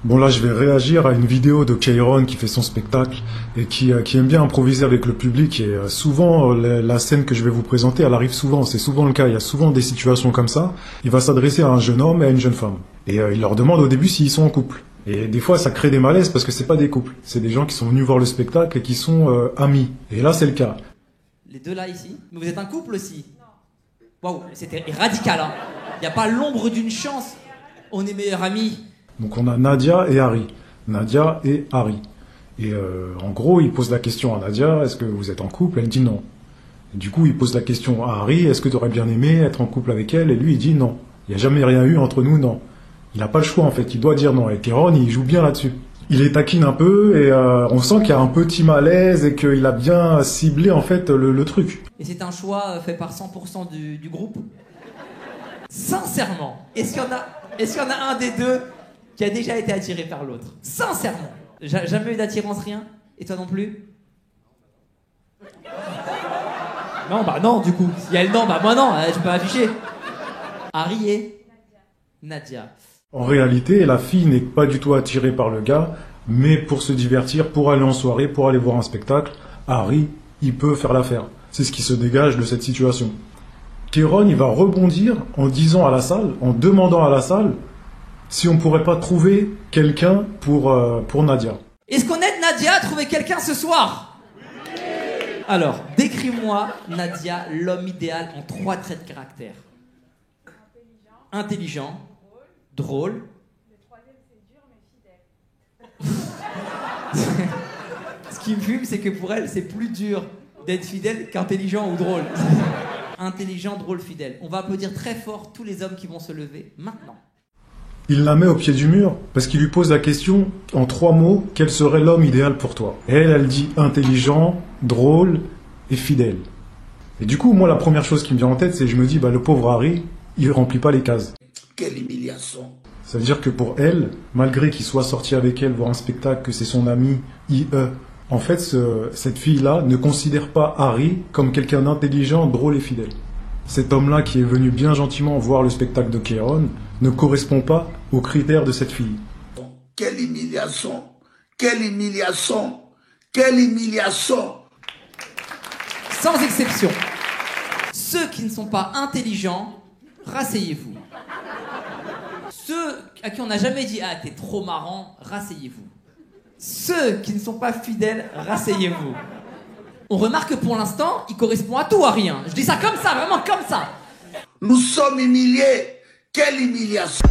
Bon là je vais réagir à une vidéo de Kayron qui fait son spectacle et qui aime bien improviser avec le public et souvent la scène que je vais vous présenter elle arrive souvent, c'est souvent le cas, il y a souvent des situations comme ça. Il va s'adresser à un jeune homme et à une jeune femme et il leur demande au début s'ils sont en couple. Et des fois ça crée des malaises parce que c'est pas des couples, c'est des gens qui sont venus voir le spectacle et qui sont amis. Et là c'est le cas. Les deux là ici, mais vous êtes un couple aussi? Waouh, c'était radical hein. Il n'y a pas l'ombre d'une chance, on est meilleurs amis. Donc on a Nadia et Harry. Nadia et Harry. Et en gros, il pose la question à Nadia, est-ce que vous êtes en couple? Elle dit non. Et du coup, il pose la question à Harry, est-ce que tu aurais bien aimé être en couple avec elle? Et lui, il dit non. Il n'y a jamais rien eu entre nous, non. Il n'a pas le choix, en fait, il doit dire non. Et Kayron, il joue bien là-dessus. Il les taquine un peu, et on sent qu'il y a un petit malaise, et qu'il a bien ciblé, en fait, le truc. Et c'est un choix fait par 100% du groupe? Sincèrement, est-ce qu'il y en a un des deux qui a déjà été attiré par l'autre? Sincèrement. Jamais eu d'attirance, rien? Et toi non plus? Non, bah non, du coup. S'il y a le non, bah moi non, je peux afficher. Harry et Nadia. En réalité, la fille n'est pas du tout attirée par le gars, mais pour se divertir, pour aller en soirée, pour aller voir un spectacle, Harry, il peut faire l'affaire. C'est ce qui se dégage de cette situation. Kayron, il va rebondir en disant à la salle, en demandant à la salle, si on pourrait pas trouver quelqu'un pour Nadia. Est-ce qu'on aide Nadia à trouver quelqu'un ce soir? Oui. Alors, décris-moi, Nadia, l'homme idéal en 3 traits de caractère. Intelligent. Drôle. Le troisième, c'est dur mais fidèle. Ce qui me fume, c'est que pour elle, c'est plus dur d'être fidèle qu'intelligent ou drôle. Intelligent, drôle, fidèle. On va applaudir très fort tous les hommes qui vont se lever maintenant. Il la met au pied du mur parce qu'il lui pose la question en 3 mots, quel serait l'homme idéal pour toi? Et elle dit intelligent, drôle et fidèle. Et du coup, moi, la première chose qui me vient en tête, c'est que je me dis, bah, le pauvre Harry, il remplit pas les cases. Quelle humiliation! Ça veut dire que pour elle, malgré qu'il soit sorti avec elle voir un spectacle, que c'est son ami, IE, en fait, cette fille-là ne considère pas Harry comme quelqu'un d'intelligent, drôle et fidèle. Cet homme-là qui est venu bien gentiment voir le spectacle de Kayron ne correspond pas aux critères de cette fille. Quelle humiliation! Quelle humiliation! Quelle humiliation! Sans exception. Ceux qui ne sont pas intelligents, rasseyez-vous. Ceux à qui on n'a jamais dit « Ah, t'es trop marrant », rasseyez-vous. Ceux qui ne sont pas fidèles, rasseyez-vous. On remarque que pour l'instant, il correspond à tout, à rien. Je dis ça comme ça, vraiment comme ça. Nous sommes humiliés. Quelle humiliation!